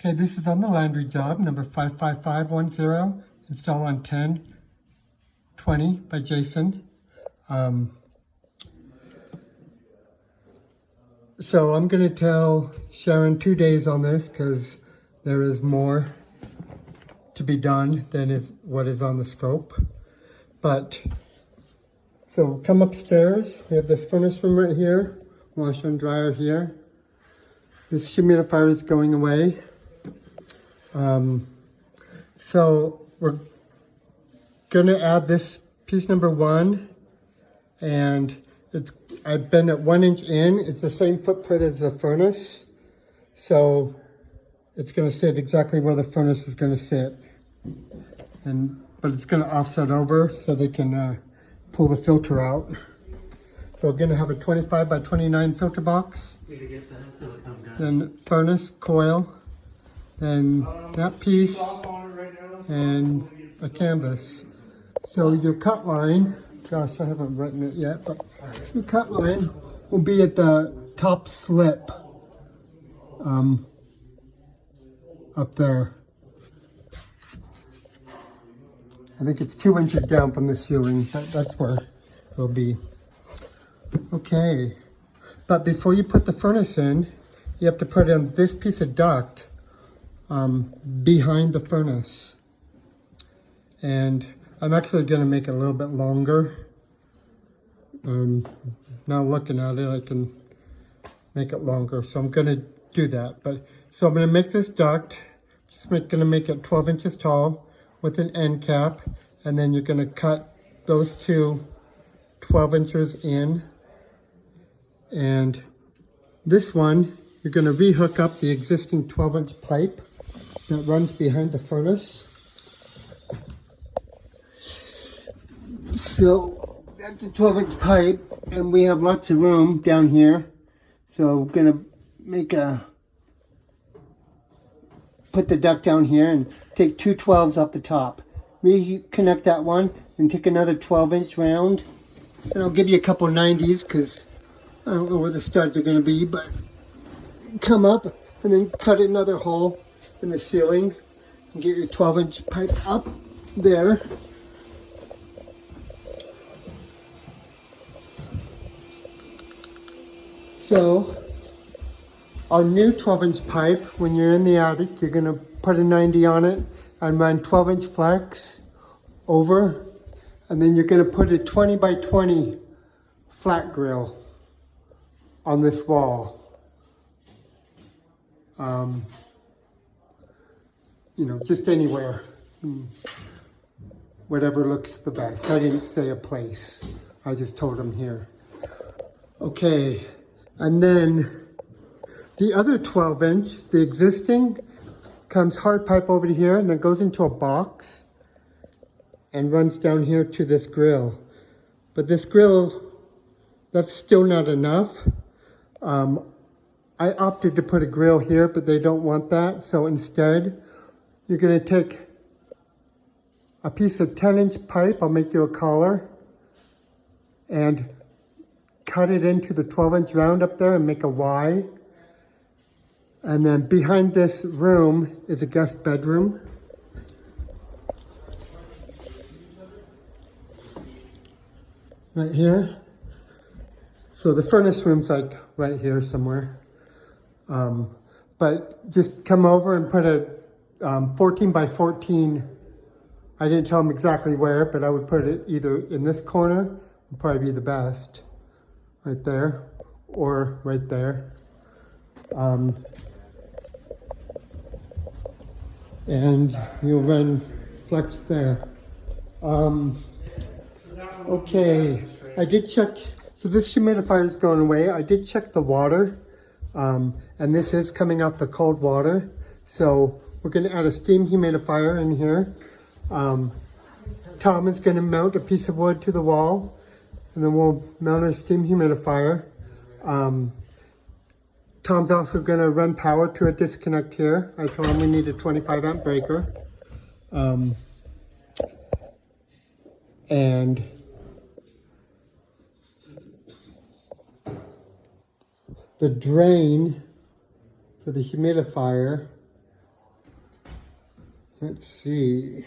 Okay, this is on the Landry job, number 55510, installed on 10/20 by Jason. So I'm going to tell Sharon 2 days on this because there is more to be done than what is on the scope. But, so come upstairs, we have this furnace room right here, washer and dryer here. This humidifier is going away. So we're gonna add this piece number 1, and I've been at 1 inch in. It's the same footprint as the furnace, so it's gonna sit exactly where the furnace is gonna sit, but it's gonna offset over so they can pull the filter out. So we're gonna have a 25 by 29 filter box, then furnace coil, then that piece, and a canvas. So your cut line, gosh, I haven't written it yet, but your cut line will be at the top slip up there. I think it's 2 inches down from the ceiling. That's where it'll be. Okay, but before you put the furnace in, you have to put in this piece of duct behind the furnace. And I'm actually going to make it a little bit longer. Now looking at it, I can make it longer. So I'm going to do that. So I'm going to make this duct, going to make it 12 inches tall with an end cap. And then you're going to cut those two 12 inches in. And this one, you're going to rehook up the existing 12-inch pipe that runs behind the furnace. So that's a 12-inch pipe, and we have lots of room down here. So we're gonna put the duct down here and take two 12s off the top. Reconnect that one and take another 12-inch round. And I'll give you a couple 90s because I don't know where the studs are gonna be, but come up and then cut another hole in the ceiling and get your 12-inch pipe up there. So, our new 12-inch pipe, when you're in the attic, you're gonna put a 90 on it and run 12-inch flex over, and then you're gonna put a 20 by 20 flat grill on this wall. You know, just anywhere, whatever looks the best. I didn't say a place, I just told them here. Okay. And then the other 12-inch, the existing, comes hard pipe over to here and then goes into a box and runs down here to this grill. But this grill, that's still not enough. I opted to put a grill here, but they don't want that. So instead, you're gonna take a piece of 10-inch pipe, I'll make you a collar, and cut it into the 12-inch round up there and make a Y. And then behind this room is a guest bedroom. Right here. So the furnace room's like right here somewhere. But just come over and put a 14 by 14. I didn't tell them exactly where, but I would put it either in this corner, would probably be the best. Right there, or right there. And you'll run flex there. Okay, I did check, so this humidifier is going away. I did check the water, and this is coming out the cold water. So we're gonna add a steam humidifier in here. Tom is gonna mount a piece of wood to the wall, and then we'll mount a steam humidifier. Tom's also going to run power to a disconnect here. I told him we need a 25 amp breaker. And the drain for the humidifier Let's see.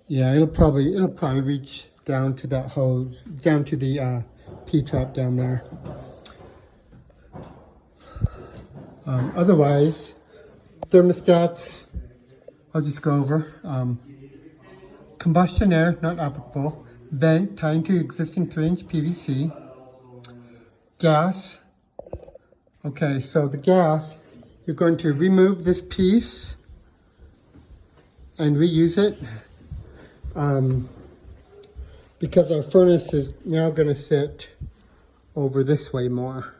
Yeah, it'll probably reach down to that hose, down to the P-trap down there. Otherwise, thermostats, I'll just go over. Combustion air, not applicable. Vent, tying to existing 3-inch PVC. Gas. Okay, so the gas, you're going to remove this piece and reuse it. Because our furnace is now going to sit over this way more.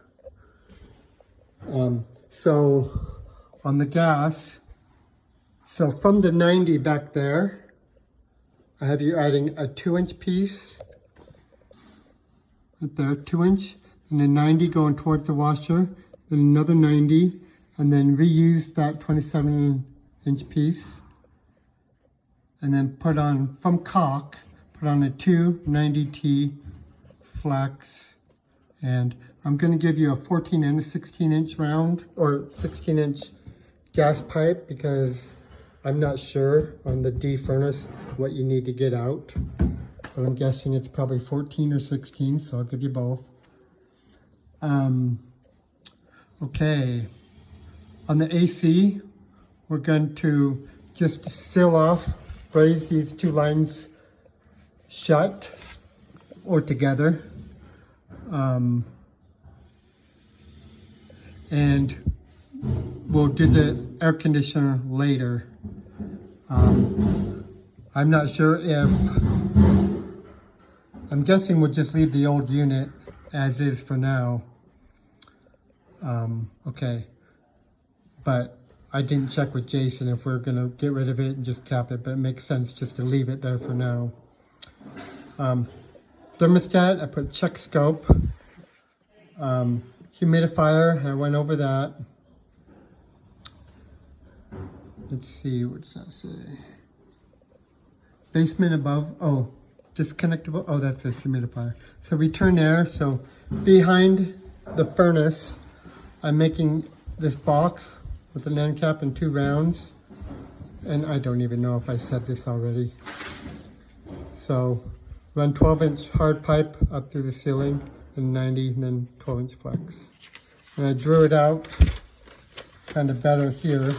So on the gas, so from the 90 back there, I have you adding a 2-inch piece, right there, 2-inch, and then 90 going towards the washer, then another 90, and then reuse that 27-inch piece, and then put on, from caulk, put on a 290T flex, and I'm going to give you a 14 and a 16-inch round, or 16-inch gas pipe, because I'm not sure on the D furnace what you need to get out, but I'm guessing it's probably 14 or 16, so I'll give you both. Okay, on the AC, we're going to just seal off, braze these two lines shut or together, and we'll do the air conditioner later. I'm not sure if, I'm guessing we'll just leave the old unit as is for now. Okay, but I didn't check with Jason if we're gonna get rid of it and just cap it, but it makes sense just to leave it there for now. Thermostat, I put check scope. Humidifier, I went over that. Let's see, what does that say? Basement above, oh, disconnectable, oh, that's a humidifier. So return air, so behind the furnace, I'm making this box with an end cap and 2 rounds. And I don't even know if I said this already. So run 12-inch hard pipe up through the ceiling and 90, and then 12-inch flex. And I drew it out kind of better here,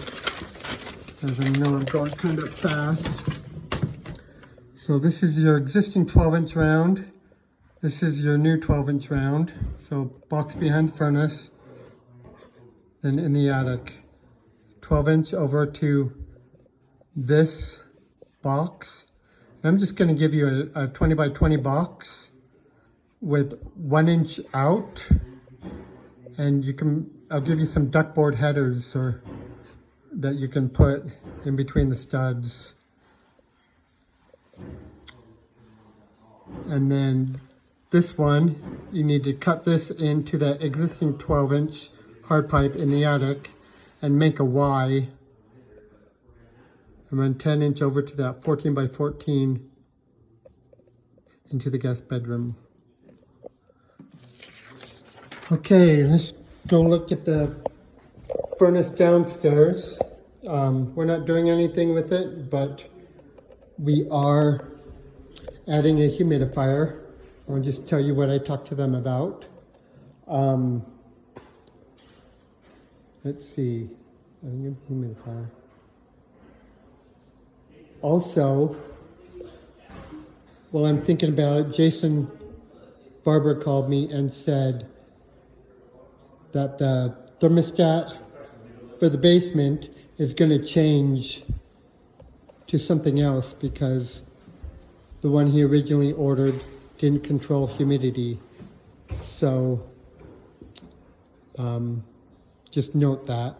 because I know I'm going kind of fast. So this is your existing 12-inch round. This is your new 12-inch round. So box behind furnace. Then in the attic, 12-inch over to this box. And I'm just going to give you a 20 by 20 box with 1 inch out. And you can, I'll give you some duckboard headers or that you can put in between the studs. And then this one, you need to cut this into the existing 12-inch hard pipe in the attic and make a Y. And run 10-inch over to that 14 by 14 into the guest bedroom. Okay, let's go look at the furnace downstairs. We're not doing anything with it, but we are adding a humidifier. I'll just tell you what I talked to them about. Let's see, adding a humidifier. Also, while I'm thinking about it, Jason Barber called me and said that the thermostat for the basement is going to change to something else because the one he originally ordered didn't control humidity. So just note that.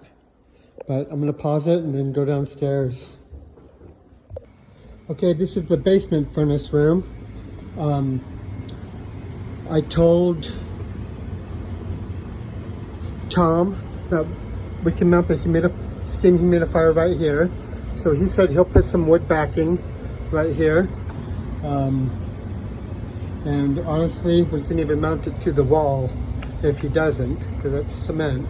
But I'm going to pause it and then go downstairs. Okay, this is the basement furnace room. I told Tom that we can mount the steam humidifier right here. So he said he'll put some wood backing right here. And honestly, we can even mount it to the wall if he doesn't, because that's cement.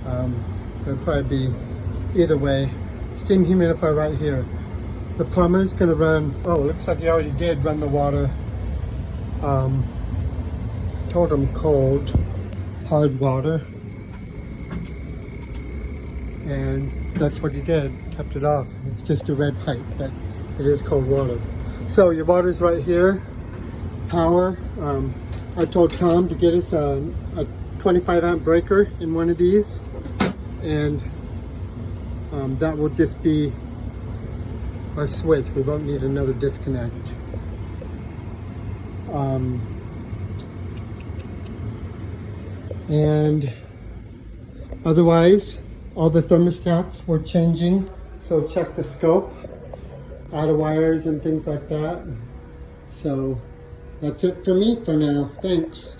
It'll probably be either way. Steam humidifier right here. The plumber's gonna run, oh, looks like he already did run the water. Told him cold, hard water. And that's what he did, kept it off. It's just a red pipe, but it is cold water. So your water's right here. Power, I told Tom to get us a 25 amp breaker in one of these, and that will just be our switch. We won't need another disconnect. And otherwise, all the thermostats were changing, so check the scope, out of wires and things like that. So that's it for me for now. Thanks.